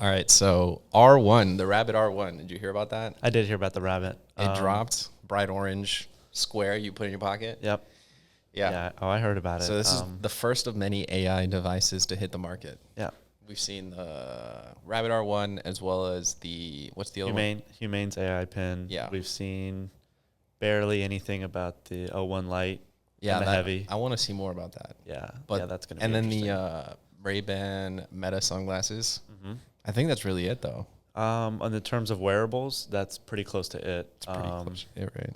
All right, so R1, the Rabbit R1. Did you hear about that? I did hear about the rabbit. It dropped, bright orange square you put in your pocket. Yep. Yeah. Yeah. Oh, I heard about it. So this is the first of many AI devices to hit the market. Yeah. We've seen the Rabbit R1 as well as the, what's the other one? Humane's AI Pin. Yeah. We've seen barely anything about the O1 Lite. Yeah, and the Heavy. I want to see more about that. Yeah. But, yeah, that's going to be And then interesting. the Ray-Ban Meta sunglasses. I think that's really it, though. On the terms of wearables, that's pretty close to it. It's pretty close. Yeah, right.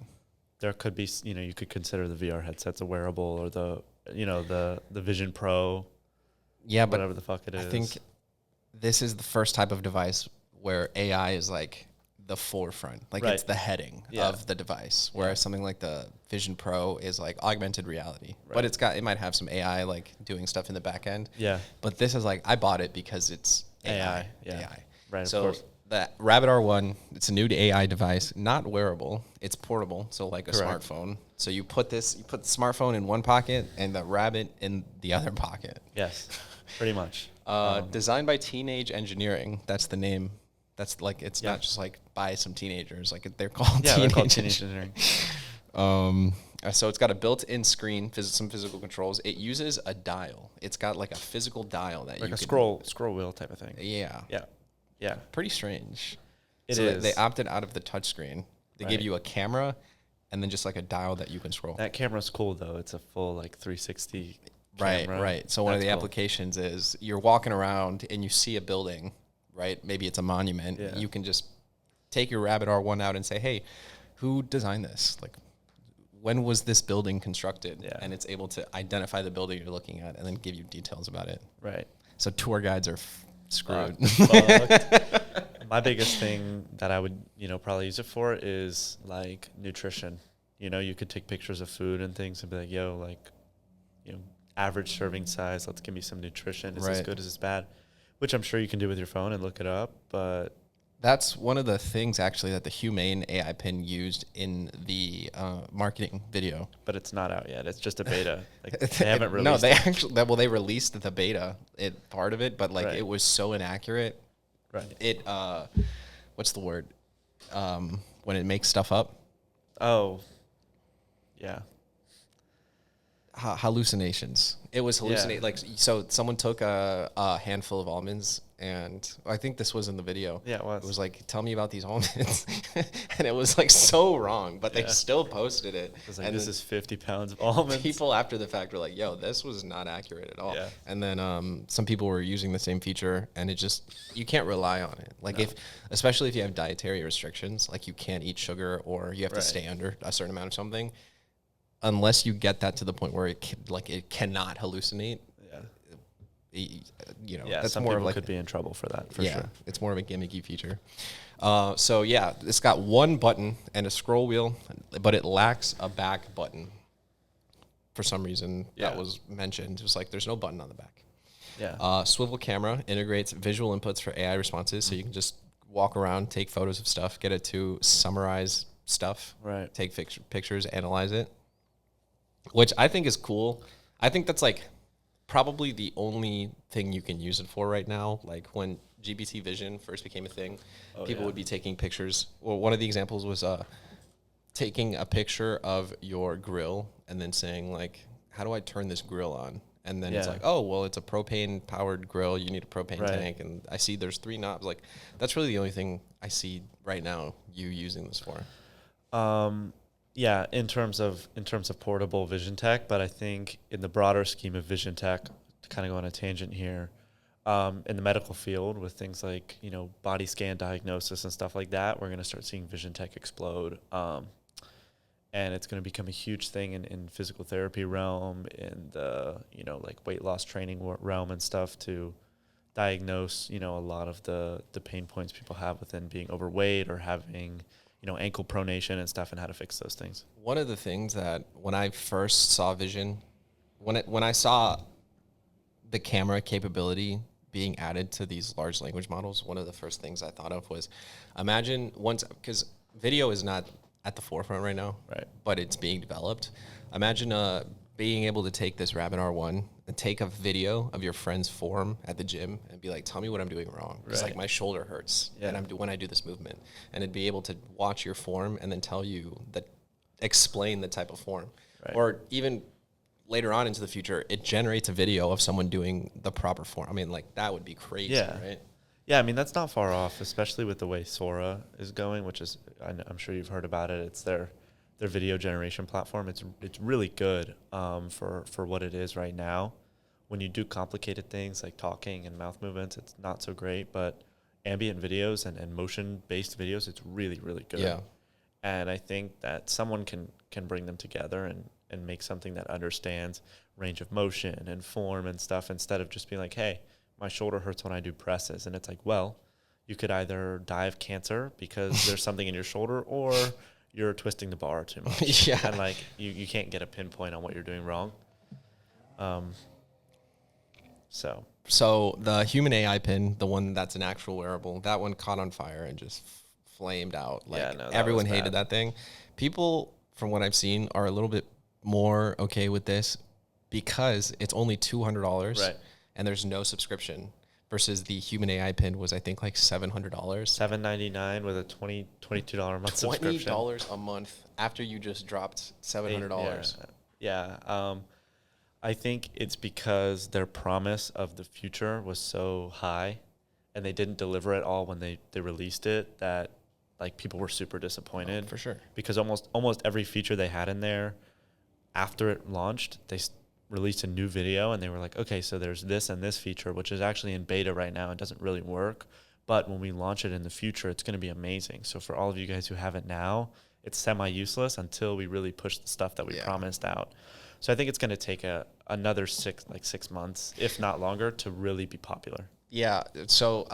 There could be, you could consider the VR headsets a wearable, or the Vision Pro. Yeah, but whatever the fuck it is. I think this is the first type of device where AI is like the forefront, like Right. it's the heading Yeah. of the device. Whereas something like the Vision Pro is like augmented reality, Right. but it might have some AI like doing stuff in the back end. Yeah. But this is like I bought it because it's AI. Yeah. AI. Right. So of course. the Rabbit R1, it's a new AI device, not wearable. It's portable, so like a Correct. smartphone. So you put the smartphone in one pocket and the Rabbit in the other pocket. Yes. Pretty much. Designed by Teenage Engineering. That's the name. That's like it's Yeah. not just like by some teenagers. Like they're called Yeah, they're called Teenage Teenage Engineering. Engineering. So it's got a built-in screen, some physical controls. It uses a dial. It's got like a physical dial that Like you a can, scroll wheel type of thing. Yeah, Yeah. Yeah. pretty strange. It so is. They opted out of the touchscreen. They give Right. you a camera, and then just like a dial that you can scroll. That camera's cool though. It's a full like 360 Right, camera. right. So one of That's the cool. applications is you're walking around and you see a building, right? Maybe it's a monument. Yeah. You can just take your Rabbit R1 out and say, hey, who designed this? Like, when was this building constructed? Yeah. And it's able to identify the building you're looking at and then give you details about it. Right. So tour guides are screwed. Fucked. My biggest thing that I would, probably use it for is like nutrition. You could take pictures of food and things and be like, yo, like, average serving size. Let's give me some nutrition. Is this Right. good? Is this bad? Which I'm sure you can do with your phone and look it up. But That's one of the things actually that the Humane AI Pin used in the marketing video. it's not out yet. It's just a beta. Like they haven't released. No, they it. actually they released the beta part of it, but like Right. it was so inaccurate. Right. It what's the word? When it makes stuff up, Oh. Yeah. hallucinations. It was hallucinate. Yeah. Like so, someone took a handful of almonds, and I think this was in the video. Yeah, it was. It was like, tell me about these almonds, and it was like so wrong, but they Yeah. still posted it. It's like, and this then is 50 pounds of almonds. people after the fact were like, yo, this was not accurate at all. Yeah. And then some people were using the same feature, and it just, you can't rely on it. Like especially if you have dietary restrictions, like you can't eat sugar or you have to Right. stay under a certain amount of something, unless you get that to the point where it cannot hallucinate. Yeah. That's some more people of like could be in trouble for that, for sure. it's more of a gimmicky feature. So yeah, it's got one button and a scroll wheel, but it lacks a back button. For some reason, Yeah. that was mentioned. It was like there's no button on the back. Yeah. Swivel camera integrates visual inputs for AI responses, so you can just walk around, take photos of stuff, get it to summarize stuff, Right. take pictures, analyze it, which I think is cool. I think that's like probably the only thing you can use it for right now. Like when GPT Vision first became a thing, people yeah. would be taking pictures. Well, one of the examples was taking a picture of your grill and then saying like, how do I turn this grill on? And then it's Yeah. like, oh, well, it's a propane powered grill. You need a propane Right. tank. And I see there's 3 knobs. Like that's really the only thing I see right now you using this for. Yeah, in terms of portable vision tech, but I think in the broader scheme of vision tech, to kind of go on a tangent here, in the medical field with things like body scan diagnosis and stuff like that, we're going to start seeing vision tech explode, and it's going to become a huge thing in physical therapy realm, in the like weight loss training realm and stuff, to diagnose a lot of the pain points people have within being overweight or having ankle pronation and stuff, and how to fix those things. One of the things that when I first saw Vision, when I saw the camera capability being added to these large language models, one of the first things I thought of was imagine because video is not at the forefront right now, Right. but it's being developed. Imagine being able to take this Rabbit R1 and take a video of your friend's form at the gym and be like, tell me what I'm doing wrong. It's like my shoulder hurts and when I do this movement, and it'd be able to watch your form and then tell you that, explain the type of form, or even later on into the future, it generates a video of someone doing the proper form. I mean, like that would be crazy, right? Yeah, I mean, that's not far off, especially with the way Sora is going, which is, I'm sure you've heard about it. It's their video generation platform. It's really good for what it is right now. When you do complicated things like talking and mouth movements, it's not so great. But ambient videos and motion-based videos, it's really, really good. Yeah. And I think that someone can bring them together and make something that understands range of motion and form and stuff, instead of just being like, hey, my shoulder hurts when I do presses. And it's like, well, you could either die of cancer because there's something in your shoulder, or you're twisting the bar too much. Yeah. And like you can't get a pinpoint on what you're doing wrong. So the Humane AI Pin, the one that's an actual wearable, that one caught on fire and just flamed out. Like everyone hated that thing. People, from what I've seen, are a little bit more okay with this because it's only $200 and there's no subscription. Versus the Humane AI Pin was, I think, like $700. $799 with a $22 a month subscription. $20 a month after you just dropped $700. Yeah. I think it's because their promise of the future was so high, and they didn't deliver it all when they released it, that like people were super disappointed. For sure. Because almost every feature they had in there, after it launched, they released a new video and they were like, okay, so there's this and this feature, which is actually in beta right now and doesn't really work. But when we launch it in the future, it's going to be amazing. So for all of you guys who have it now, it's semi-useless until we really push the stuff that we promised out. So I think it's going to take another 6 months, if not longer, to really be popular. Yeah. So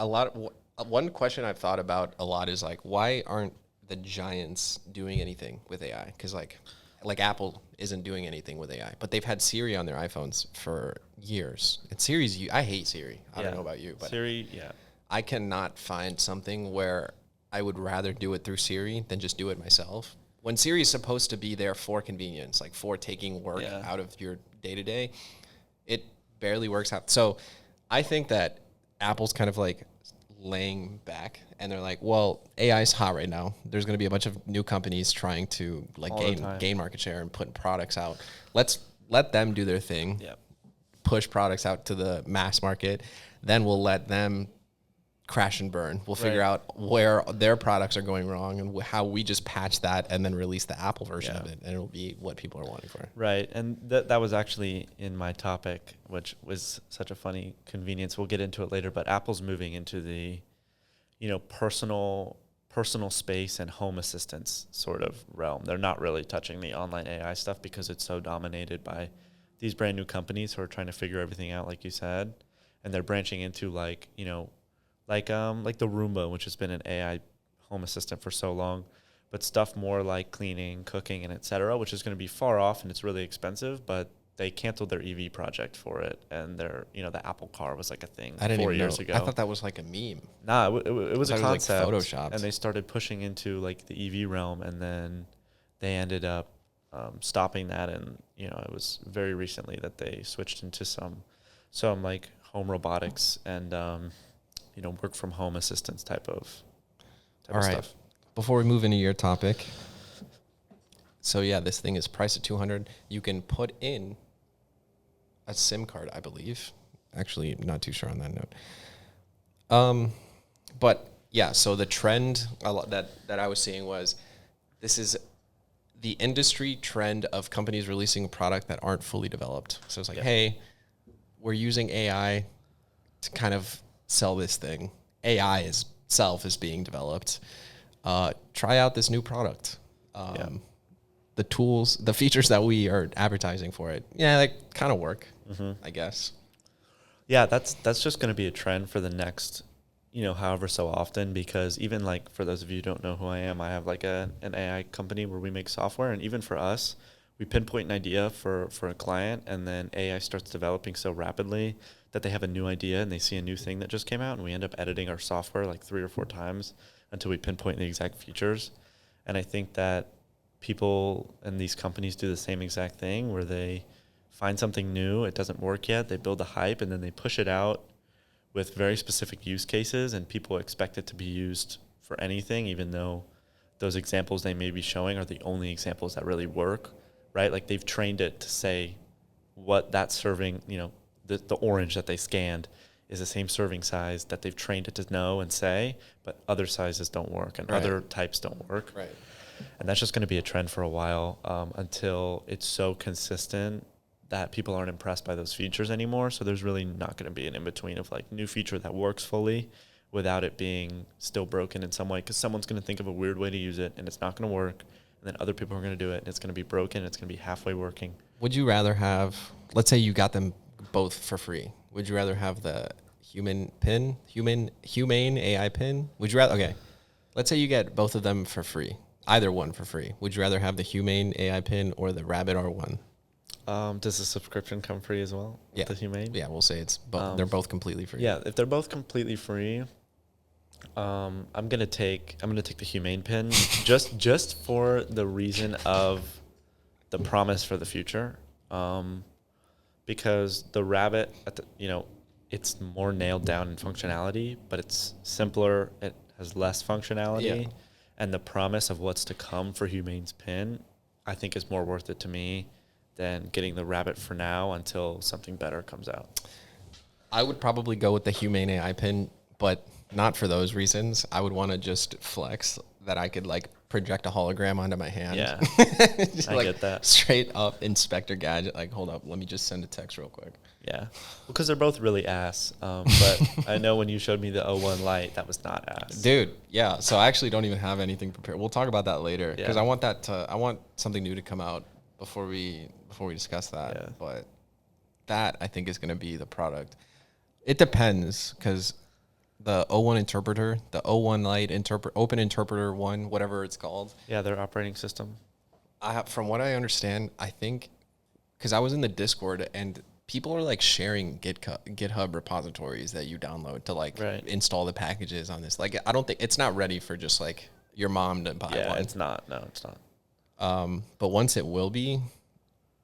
one question I've thought about a lot is like, why aren't the giants doing anything with AI? Because like Apple isn't doing anything with AI, but they've had Siri on their iPhones for years. And Siri's, I hate Siri. I don't know about you, but Siri, I cannot find something where I would rather do it through Siri than just do it myself. When Siri is supposed to be there for convenience, like for taking work out of your day-to-day, it barely works out. So I think that Apple's kind of like laying back, and they're like, well, AI is hot right now. There's going to be a bunch of new companies trying to like gain market share and put products out. Let's let them do their thing, push products out to the mass market. Then we'll let them crash and burn. We'll figure out where their products are going wrong and how we just patch that and then release the Apple version of it, and it'll be what people are wanting for it. Right. And that was actually in my topic, which was such a funny convenience. We'll get into it later, but Apple's moving into the, personal space and home assistance sort of realm. They're not really touching the online AI stuff because it's so dominated by these brand new companies who are trying to figure everything out, like you said, and they're branching into like the Roomba, which has been an AI home assistant for so long, but stuff more like cleaning, cooking, and et cetera, which is going to be far off and it's really expensive, but they canceled their EV project for it. And the Apple car was like a thing 4 years ago. I thought that was like a meme. Nah, it was a concept. It was like Photoshopped. And they started pushing into like the EV realm, and then they ended up stopping that. And, it was very recently that they switched into some like home robotics and, work from home assistance type of stuff. Before we move into your topic, so this thing is priced at $200. You can put in a SIM card, I believe. Actually, not too sure on that note. But so the trend that I was seeing was, this is the industry trend of companies releasing a product that aren't fully developed. So it's like, hey, we're using AI to kind of sell this thing. AI itself is being developed. Try out this new product. The tools, the features that we are advertising for it, they kind of work, I guess. Yeah, that's just going to be a trend for the next, however so often, because even like for those of you who don't know who I am, I have like an AI company where we make software, and even for us, we pinpoint an idea for a client, and then AI starts developing so rapidly that they have a new idea and they see a new thing that just came out, and we end up editing our software like 3 or 4 times until we pinpoint the exact features. And I think that people and these companies do the same exact thing, where they find something new. It doesn't work yet. They build the hype, and then they push it out with very specific use cases, and people expect it to be used for anything, even though those examples they may be showing are the only examples that really work, right? Like they've trained it to say what that serving, the orange that they scanned is the same serving size that they've trained it to know and say, but other sizes don't work and other types don't work. Right. And that's just going to be a trend for a while until it's so consistent that people aren't impressed by those features anymore. So there's really not going to be an in-between of like new feature that works fully without it being still broken in some way, because someone's going to think of a weird way to use it and it's not going to work. And then other people are going to do it and it's going to be broken. It's going to be halfway working. Would you rather have, let's say you got them both for free. Would you rather have the Humane AI Pin? Would you rather, okay, let's say you get both of them for free, either one for free. Would you rather have the Humane AI Pin or the Rabbit R1? Does the subscription come free as well? Yeah. The Humane? Yeah, we'll say it's they're both completely free. Yeah, if they're both completely free, I'm gonna take the Humane Pin just for the reason of the promise for the future. Because the Rabbit, it's more nailed down in functionality, but it's simpler. It has less functionality, Yeah. and the promise of what's to come for Humane's Pin, I think, is more worth it to me than getting the Rabbit for now until something better comes out. I would probably go with the Humane AI Pin, but not for those reasons. I would want to just flex that I could like project a hologram onto my hand. Yeah, I get that. Straight up Inspector Gadget. Like, hold up, let me just send a text real quick. Yeah, because they're both really ass. But I know when you showed me the O1 Lite, that was not ass. Dude, yeah. So I actually don't even have anything prepared. We'll talk about that later because Yeah. I want something new to come out before we discuss that. Yeah. But that I think is going to be the product. It depends because the O1 interpreter, the O1 Lite Open Interpreter 1, whatever it's called. Yeah, their operating system. From what I understand, I think because I was in the Discord and people are like sharing GitHub repositories that you download to like install the packages on this. Like, I don't think it's not ready for just like your mom to buy one. It's not. No, it's not. But once it will be,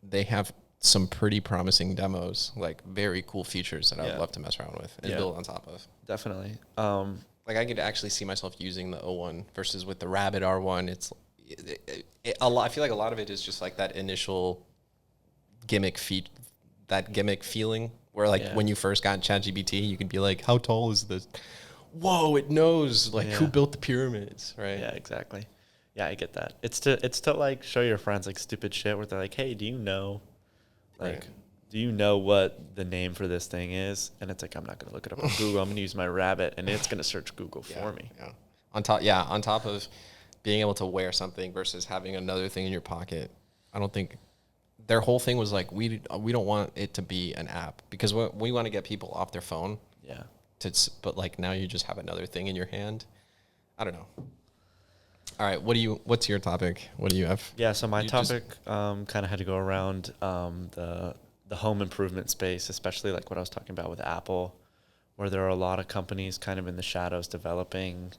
they have some pretty promising demos, like very cool features that I'd love to mess around with and build on top of. Definitely. Like I could actually see myself using the O1 versus with the Rabbit R1. It's a lot. I feel like a lot of it is just like that initial gimmick feeling where like when you first got ChatGPT, you could be like, how tall is this? Whoa, it knows like who built the pyramids, right? Yeah, exactly. Yeah, I get that. It's to like show your friends like stupid shit where they're like, hey, do you know what the name for this thing is? And it's like, I'm not going to look it up on Google. I'm going to use my Rabbit, and it's going to search Google for me. Yeah. On top of being able to wear something versus having another thing in your pocket, I don't think their whole thing was like, we don't want it to be an app because we want to get people off their phone. Yeah. But like now you just have another thing in your hand. I don't know. All right, what's your topic? What do you have? Yeah, so my topic kind of had to go around the home improvement space, especially like what I was talking about with Apple, where there are a lot of companies kind of in the shadows developing,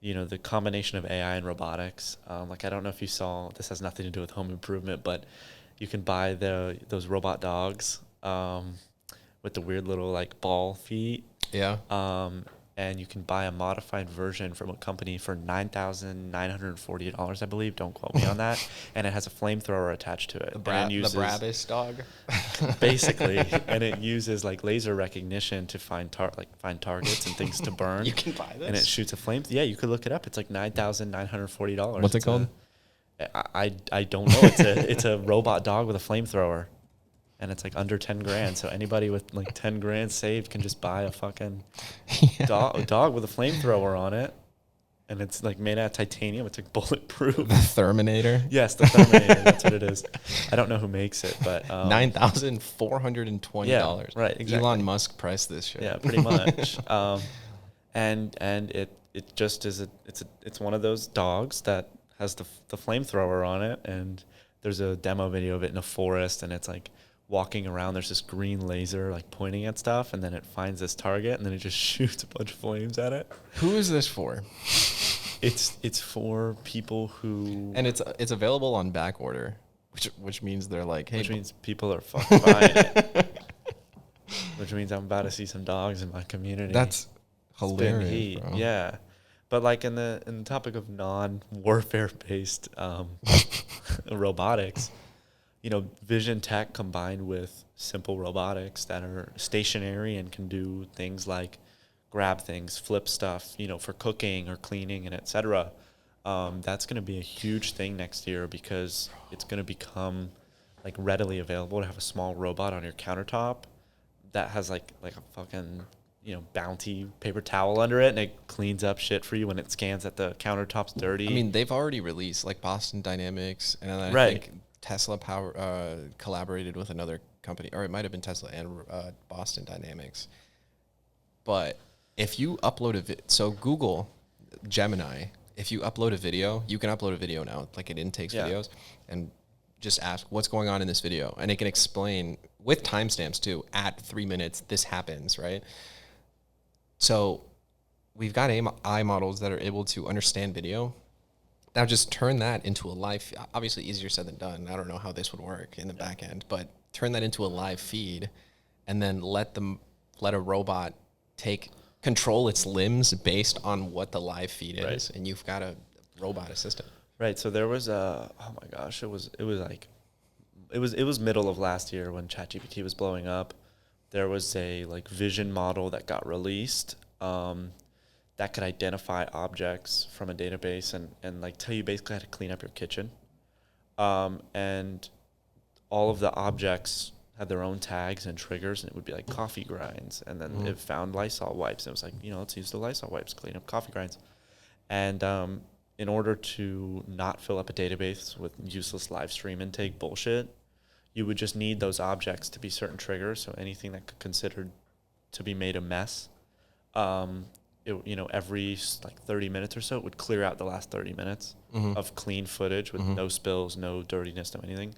the combination of AI and robotics. Like, I don't know if you saw, this has nothing to do with home improvement, but you can buy those robot dogs with the weird little like ball feet. Yeah. And you can buy a modified version from a company for $9,948, I believe. Don't quote me on that. And it has a flamethrower attached to it. The Brabus dog. Basically, and it uses like laser recognition to find targets and things to burn. You can buy this, and it shoots a flame. Yeah, you could look it up. It's like $9,940. What's it called? I don't know. It's a robot dog with a flamethrower. And it's like under 10 grand. So anybody with like 10 grand saved can just buy a fucking dog with a flamethrower on it. And it's like made out of titanium. It's like bulletproof. The Terminator? Yes, the Terminator. That's what it is. I don't know who makes it, but $9,420. Yeah, right, exactly. Elon Musk priced this shit. Yeah, pretty much. And it just is it's one of those dogs that has the flamethrower on it, and there's a demo video of it in a forest, and it's like walking around, there's this green laser like pointing at stuff, and then it finds this target, and then it just shoots a bunch of flames at it. Who is this for? It's for people who... And it's available on back order which means they're like, hey, which means people are fucking buying it. Which means I'm about to see some dogs in my community. that's hilarious, Heat. bro. Yeah. But like in the topic of non-warfare based robotics, vision tech combined with simple robotics that are stationary and can do things like grab things, flip stuff, for cooking or cleaning and etc. That's going to be a huge thing next year because it's going to become like readily available to have a small robot on your countertop that has like a fucking bounty paper towel under it, and it cleans up shit for you when it scans that the countertop's dirty. I mean, they've already released like Boston Dynamics, and then I Right. think Tesla collaborated with another company, or it might have been Tesla and Boston Dynamics. But if you upload so Google Gemini, if you upload a video, you can upload a video now, like it intakes videos, and just ask what's going on in this video, and it can explain with timestamps too. At 3 minutes, this happens, right? So we've got AI models that are able to understand video. Now just turn that into a live, obviously easier said than done. I don't know how this would work in the back end, but turn that into a live feed and then let a robot control its limbs based on what the live feed is. And you've got a robot assistant. Right. So there was oh my gosh, it was middle of last year when ChatGPT was blowing up. There was a like vision model that got released that could identify objects from a database and like tell you basically how to clean up your kitchen. And all of the objects had their own tags and triggers, and it would be like coffee grinds. And then it found Lysol wipes. And it was like, let's use the Lysol wipes, clean up coffee grinds. And in order to not fill up a database with useless live stream intake bullshit, you would just need those objects to be certain triggers. So anything that could considered to be made a mess, every like 30 minutes or so, it would clear out the last 30 minutes of clean footage with no spills, no dirtiness, no anything.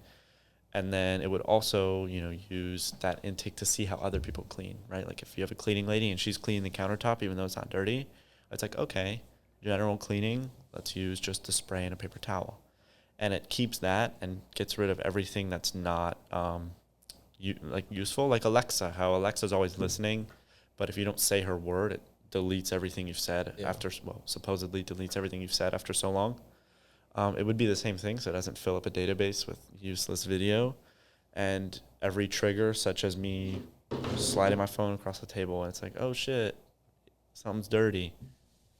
And then it would also, use that intake to see how other people clean, right? Like if you have a cleaning lady and she's cleaning the countertop, even though it's not dirty, it's like, okay, general cleaning, let's use just the spray and a paper towel. And it keeps that and gets rid of everything that's not useful, like Alexa, how Alexa's always listening, but if you don't say her word, it deletes everything you've said supposedly deletes everything you've said after so long. It would be the same thing, so it doesn't fill up a database with useless video. And every trigger, such as me sliding my phone across the table, and it's like, oh shit, something's dirty,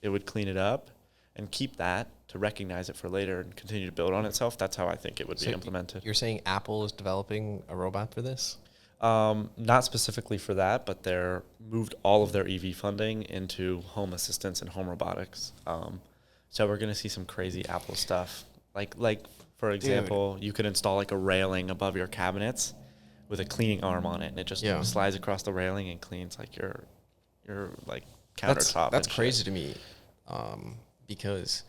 it would clean it up and keep that to recognize it for later and continue to build on itself. That's how I think it would be implemented. You're saying Apple is developing a robot for this? Not specifically for that, but they're moved all of their EV funding into home assistance and home robotics. So we're going to see some crazy Apple stuff. Like for example, you could install like a railing above your cabinets with a cleaning arm on it, and it just slides across the railing and cleans like your like countertop. That's crazy to me, because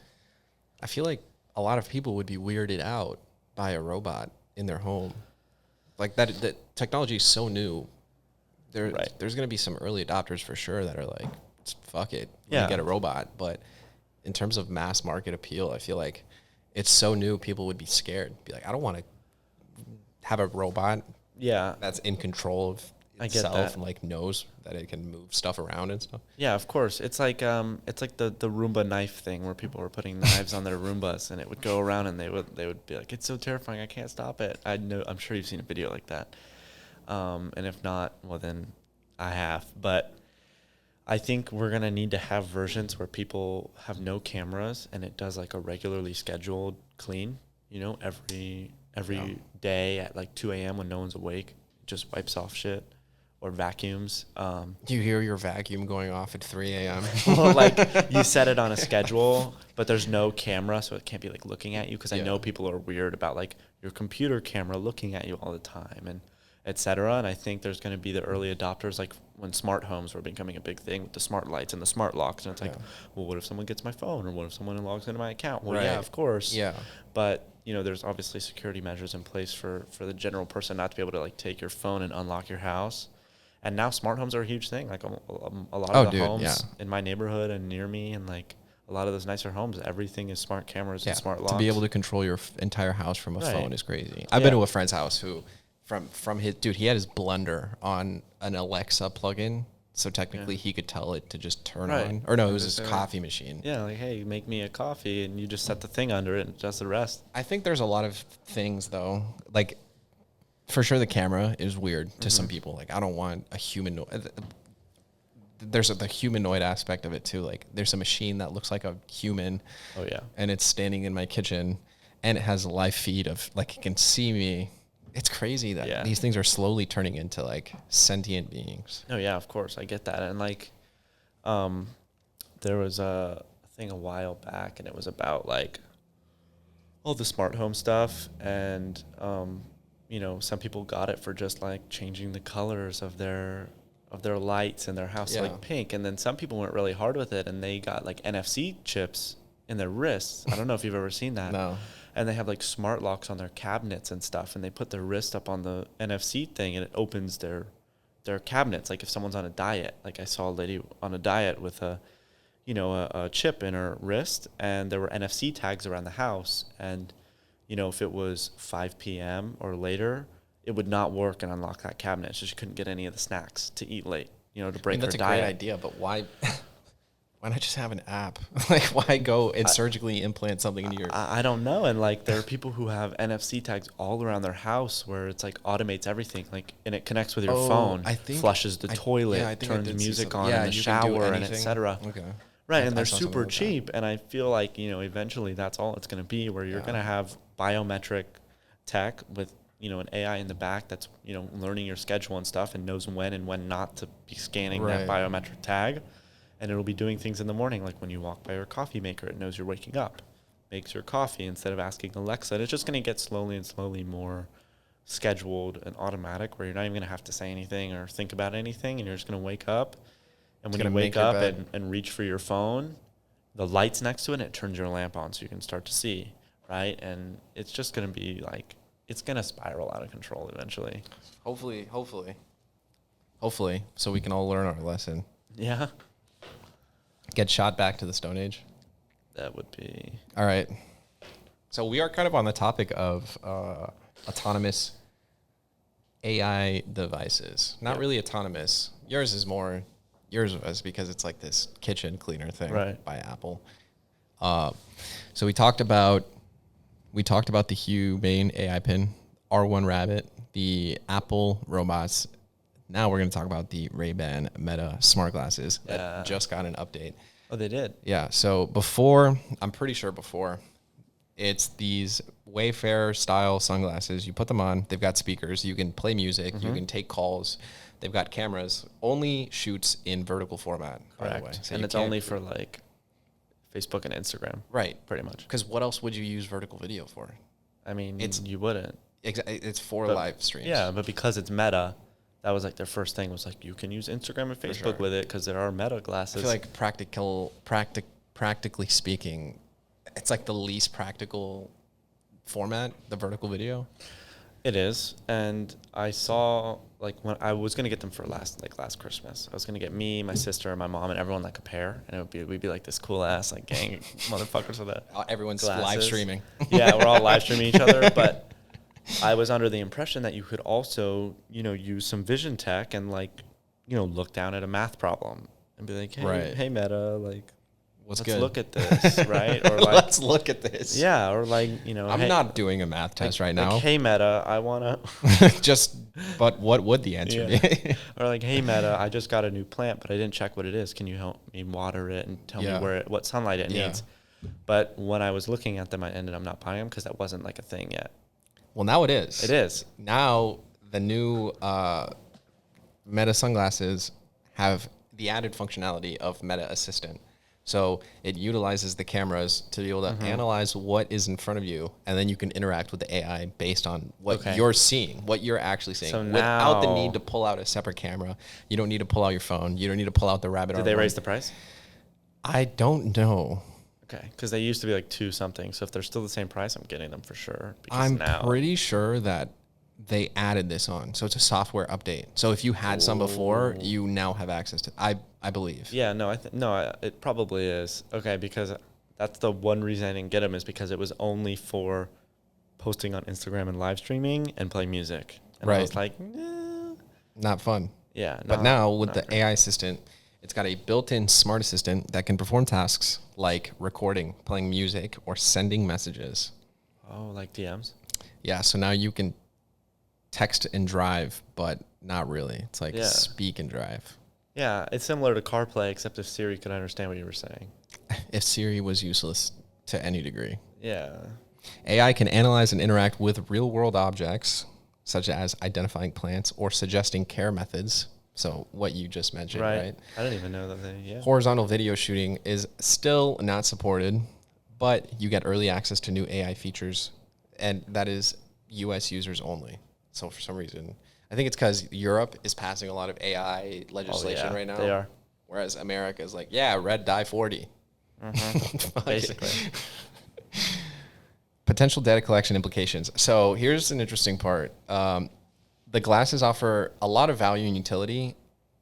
I feel like a lot of people would be weirded out by a robot in their home. Like that technology is so new. There's going to be some early adopters for sure that are like, fuck it, we're gonna get a robot. But in terms of mass market appeal, I feel like it's so new, people would be scared. Be like, I don't want to have a robot that's in control of itself and like knows that it can move stuff around and stuff. Yeah, of course. It's like the Roomba knife thing where people were putting knives on their Roombas, and it would go around, and they would be like, it's so terrifying, I can't stop it. I'm sure you've seen a video like that. And if not, well then I have. But I think we're going to need to have versions where people have no cameras and it does like a regularly scheduled clean, every day at like 2 a.m. when no one's awake, just wipes off shit or vacuums. Do you hear your vacuum going off at 3 a.m.? Well, like you set it on a schedule, but there's no camera, so it can't be like looking at you, because I know people are weird about like your computer camera looking at you all the time and et cetera. And I think there's going to be the early adopters, like when smart homes were becoming a big thing with the smart lights and the smart locks. And it's like, well, what if someone gets my phone, or what if someone logs into my account? Well, yeah, of course. Yeah. But, there's obviously security measures in place for the general person not to be able to like take your phone and unlock your house. And now smart homes are a huge thing. Like a lot of homes in my neighborhood and near me, and like a lot of those nicer homes, everything is smart cameras Yeah, and smart locks. to be able to control your entire house from a Right. phone is crazy. I've been to a friend's house who, from his dude, he had his blender on an Alexa plugin, so technically he could tell it to just turn Right. on. Or no, it And was just his say, coffee machine. Yeah, like, hey, make me a coffee, and you just set the thing under it and adjust the rest. I think there's a lot of things though, like for sure the camera is weird to some people. Like I don't want a humanoid. There's the humanoid aspect of it too. Like there's a machine that looks like a human. Oh yeah. And it's standing in my kitchen, and it has a live feed of like it can see me. It's crazy that these things are slowly turning into like sentient beings. Oh yeah, of course, I get that. And like, there was a thing a while back, and it was about like all the smart home stuff, and you know, some people got it for just like changing the colors of their lights in their house to like pink, and then some people went really hard with it, and they got like NFC chips in their wrists. I don't know if you've ever seen that. No. And they have like smart locks on their cabinets and stuff, and they put their wrist up on the NFC thing, and it opens their cabinets. Like if someone's on a diet, like I saw a lady on a diet with a chip in her wrist, and there were NFC tags around the house, and you know, if it was 5 p.m. or later, it would not work and unlock that cabinet, so she couldn't get any of the snacks to eat late, you know, to break her diet. That's a great idea, but why not just have an app? Like, why go and surgically implant something into your... I don't know. And like, there are people who have NFC tags all around their house where it's like automates everything, like, and it connects with your phone, flushes the toilet, turns music on in the shower, and etc. Okay. Right, and they're super cheap, and I feel like, you know, eventually that's all it's going to be, where you're going to have biometric tech with, you know, an AI in the back that's, you know, learning your schedule and stuff and knows when and when not to be scanning that biometric tag. And it'll be doing things in the morning, like when you walk by your coffee maker, it knows you're waking up, makes your coffee instead of asking Alexa. And it's just going to get slowly more scheduled and automatic, where you're not even going to have to say anything or think about anything, and you're just going to wake up. And when you wake up and reach for your phone, the light's next to it, and it turns your lamp on so you can start to see, right? And it's just going to be like, it's going to spiral out of control eventually. Hopefully, so we can all learn our lesson. Yeah. Get shot back to the Stone Age. That would be... All right. So we are kind of on the topic of autonomous AI devices. Not really autonomous. Yours was because it's like this kitchen cleaner thing by Apple. So we talked about the Humane AI Pin, R1 Rabbit, the Apple robots. Now we're going to talk about the Ray-Ban Meta smart glasses that just got an update. Oh, they did? Yeah. So I'm pretty sure before, it's these Wayfarer style sunglasses. You put them on. They've got speakers. You can play music. You can take calls. They've got cameras. Only shoots in vertical format, by the way. So and it's only for like Facebook and Instagram. Right. Pretty much. Because what else would you use vertical video for? I mean, you wouldn't. It's for live streams. Yeah, but because it's Meta, that was like their first thing, was like, you can use Instagram and Facebook with it because there are Meta glasses. I feel like practically speaking, it's like the least practical format, the vertical video. It is. And I saw, like, when I was going to get them for last Christmas, I was going to get me, my sister, and my mom, and everyone like a pair. And we'd be like this cool ass, like, gang of motherfuckers with that. Everyone's glasses. Live streaming. Yeah, we're all live streaming each other. But I was under the impression that you could also, you know, use some vision tech and, like, you know, look down at a math problem and be like, hey Meta, like, let's look at this, right? Or like, let's look at this. Yeah, or like, you know, I'm not doing a math test right now. Like, hey Meta, I want to but what would the answer be? Or like, hey Meta, I just got a new plant, but I didn't check what it is. Can you help me water it and tell me what sunlight it needs? But when I was looking at them, I ended up not buying them because that wasn't like a thing yet. Well, now it is. It is. Now the new Meta sunglasses have the added functionality of Meta Assistant. So it utilizes the cameras to be able to analyze what is in front of you, and then you can interact with the AI based on what you're seeing, what you're actually seeing, so without the need to pull out a separate camera. You don't need to pull out your phone. You don't need to pull out the rabbit. Did they raise the price? I don't know. Okay, because they used to be like $2 something. So if they're still the same price, I'm getting them for sure. I'm pretty sure that they added this on. So it's a software update. So if you had some before, you now have access to. I believe. Yeah, no, it probably is. Okay, because that's the one reason I didn't get them is because it was only for posting on Instagram and live streaming and playing music. And I Right. was like, nah. Not fun. Yeah, But now with not the great. AI assistant, it's got a built-in smart assistant that can perform tasks like recording, playing music, or sending messages. Oh, like DMs? Yeah, so now you can text and drive, but not really. It's like Yeah. speak and drive. Yeah, it's similar to CarPlay, except if Siri could understand what you were saying. If Siri was useless to any degree. Yeah. AI can analyze and interact with real-world objects, such as identifying plants or suggesting care methods. So what you just mentioned, right? I didn't even know that yeah. Horizontal video shooting is still not supported, but you get early access to new AI features, and that is US users only. So for some reason, I think it's because Europe is passing a lot of AI legislation right now. They are. Whereas America is like, yeah, red dye 40. Basically. Potential data collection implications. So here's an interesting part. The glasses offer a lot of value and utility,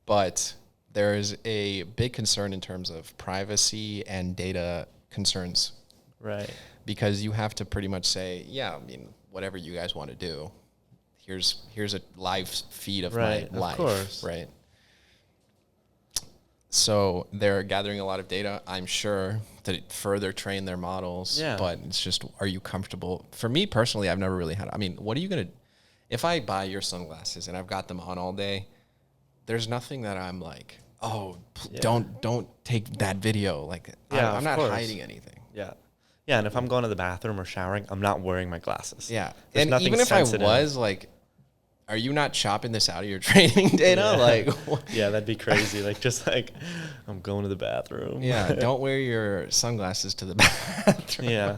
but there is a big concern in terms of privacy and data concerns. Right. Because you have to pretty much say, yeah, I mean, whatever you guys want to do. Here's a live feed of my life. Of course. Right. So they're gathering a lot of data, I'm sure, to further train their models. Yeah. But it's just, are you comfortable? For me personally, I've never really had, I mean, what are you going to, if I buy your sunglasses and I've got them on all day, there's nothing that I'm like, oh, don't take that video. Like, I'm not hiding anything. Yeah. Yeah, and if I'm going to the bathroom or showering, I'm not wearing my glasses. Yeah. There's and even if sensitive. I was like, are you not chopping this out of your training data? Yeah. Like, yeah, that'd be crazy. Like, just like, I'm going to the bathroom. Yeah, don't wear your sunglasses to the bathroom. Yeah.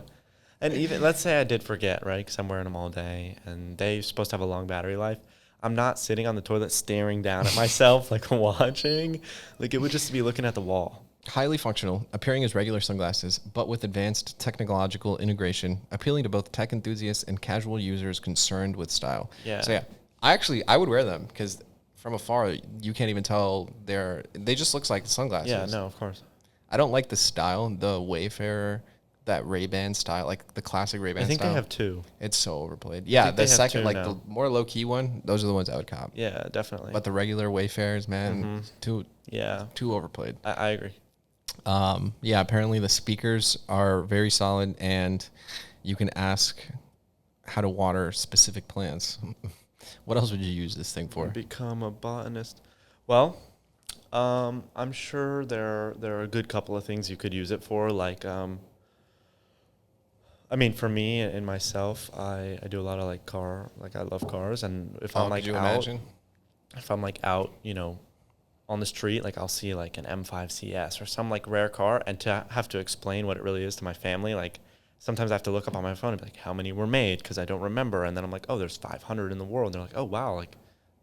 And even, let's say I did forget, right? Because I'm wearing them all day, and they're supposed to have a long battery life. I'm not sitting on the toilet staring down at myself, like watching. Like, it would just be looking at the wall. Highly functional, appearing as regular sunglasses, but with advanced technological integration, appealing to both tech enthusiasts and casual users concerned with style. Yeah. So yeah, I would wear them because from afar you can't even tell they just looks like sunglasses. Yeah, no, of course. I don't like the style, the Wayfarer, that Ray-Ban style, like the classic Ray-Ban style. I think they have two. It's so overplayed. Yeah, the second, like the more low-key one, those are the ones I would cop. Yeah, definitely. But the regular Wayfarers, man, too overplayed. I agree. Yeah, apparently the speakers are very solid, and you can ask how to water specific plants. What else would you use this thing for? Become a botanist. Well, I'm sure there are a good couple of things you could use it for. Like, I mean, for me and myself, I do a lot of I love cars, and if I'm like out, on the street, like I'll see like an M5 CS or some like rare car, and to have to explain what it really is to my family, like sometimes I have to look up on my phone and be like, how many were made? Because I don't remember. And then I'm like, oh, there's 500 in the world. And they're like, oh, wow, like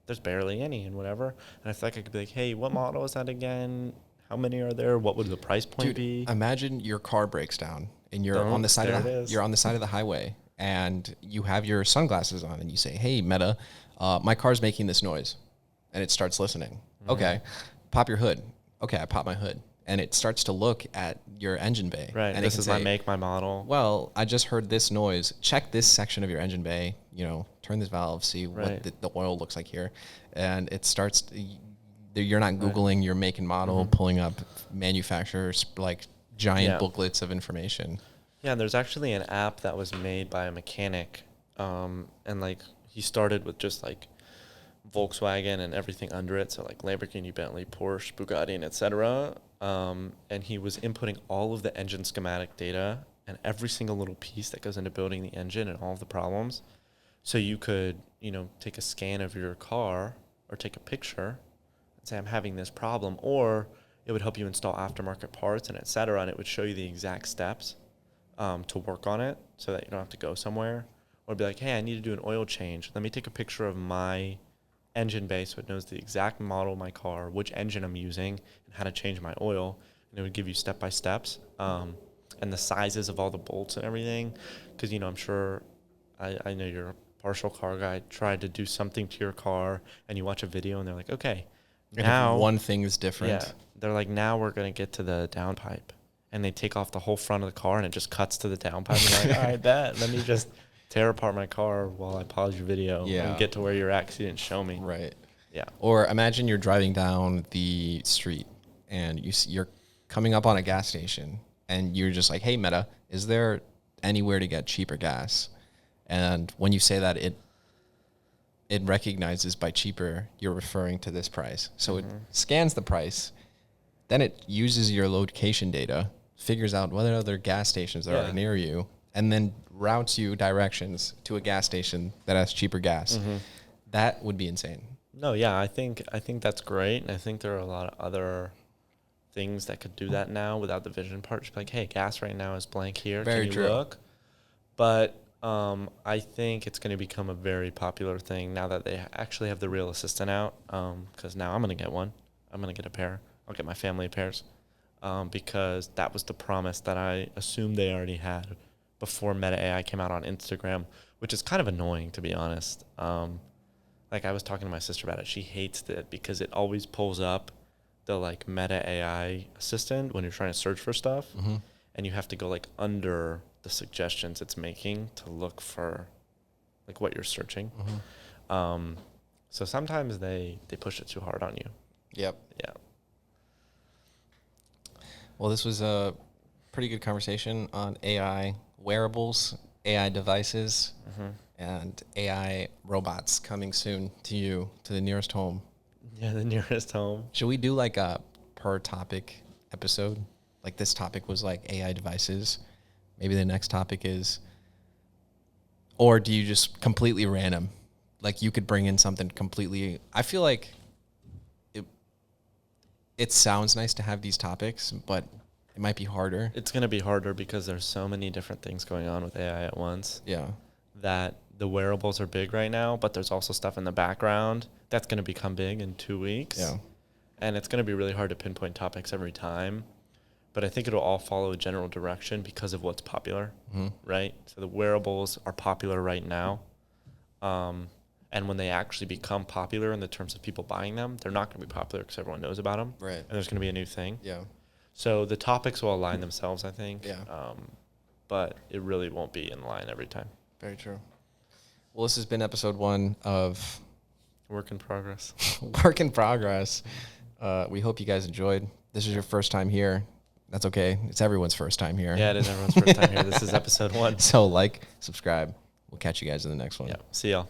there's barely any and whatever. And I feel like I could be like, hey, what model is that again? How many are there? What would the price point be? Imagine your car breaks down and you're on the side of the highway and you have your sunglasses on and you say, hey, Meta, my car's making this noise. And it starts listening. Mm-hmm. Okay, pop your hood. Okay, I pop my hood. And it starts to look at your engine bay. Right, and this is my make, my model. Well, I just heard this noise. Check this section of your engine bay. Turn this valve, see what the oil looks like here. And it starts, you're not Googling your make and model, pulling up manufacturers, like giant booklets of information. Yeah, and there's actually an app that was made by a mechanic. And like he started with just like Volkswagen and everything under it. So like Lamborghini, Bentley, Porsche, Bugatti, and etc. And he was inputting all of the engine schematic data and every single little piece that goes into building the engine and all of the problems. So you could, take a scan of your car or take a picture and say, I'm having this problem. Or it would help you install aftermarket parts and et cetera. And it would show you the exact steps to work on it so that you don't have to go somewhere. Or be like, hey, I need to do an oil change. Let me take a picture of my engine bay so it knows the exact model of my car, which engine I'm using, and how to change my oil. And it would give you step-by-steps and the sizes of all the bolts and everything. Because, I'm sure, I know you're a partial car guy, tried to do something to your car, and you watch a video, and they're like, okay, And now if one thing is different. Yeah, they're like, now we're going to get to the downpipe. And they take off the whole front of the car, and it just cuts to the downpipe. And you're like, all right, bet. Let me just tear apart my car while I pause your video and get to where you're at because you didn't show me. Right. Yeah. Or imagine you're driving down the street and you're coming up on a gas station and you're just like, hey, Meta, is there anywhere to get cheaper gas? And when you say that, it recognizes by cheaper, you're referring to this price. So it scans the price. Then it uses your location data, figures out what other gas stations there are near you, and then routes you directions to a gas station that has cheaper gas. That would be insane. No, yeah, I think that's great. And I think there are a lot of other things that could do that now without the vision part. Just be like, hey, gas right now is blank here. Very Can you true. look? But I think it's going to become a very popular thing now that they actually have the real assistant out. Because now I'm going to get one. I'm going to get a pair. I'll get my family pairs. Because that was the promise that I assumed they already had before Meta AI came out on Instagram, which is kind of annoying, to be honest. Like I was talking to my sister about it. She hates it because it always pulls up the like Meta AI assistant when you're trying to search for stuff. And you have to go like under the suggestions it's making to look for like what you're searching. So sometimes they push it too hard on you. Yep. Yeah. Well, this was a pretty good conversation on AI wearables, AI devices, and AI robots coming soon to you, to the nearest home. Yeah, the nearest home. Should we do like a per topic episode? Like this topic was like AI devices. Maybe the next topic is, or do you just completely random? Like you could bring in something completely. I feel like it sounds nice to have these topics, but it might be harder. It's going to be harder because there's so many different things going on with AI at once. Yeah. That the wearables are big right now, but there's also stuff in the background that's going to become big in 2 weeks. Yeah. And it's going to be really hard to pinpoint topics every time. But I think it'll all follow a general direction because of what's popular, right? So the wearables are popular right now. And when they actually become popular in the terms of people buying them, they're not going to be popular because everyone knows about them. Right. And there's going to be a new thing. Yeah. So the topics will align themselves, I think. Yeah. But it really won't be in line every time. Very true. Well, this has been episode 1 of Work in progress. Work in Progress. We hope you guys enjoyed. This is your first time here. That's okay. It's everyone's first time here. Yeah, it is everyone's first time here. This is episode 1. So like, subscribe. We'll catch you guys in the next one. Yeah. See y'all.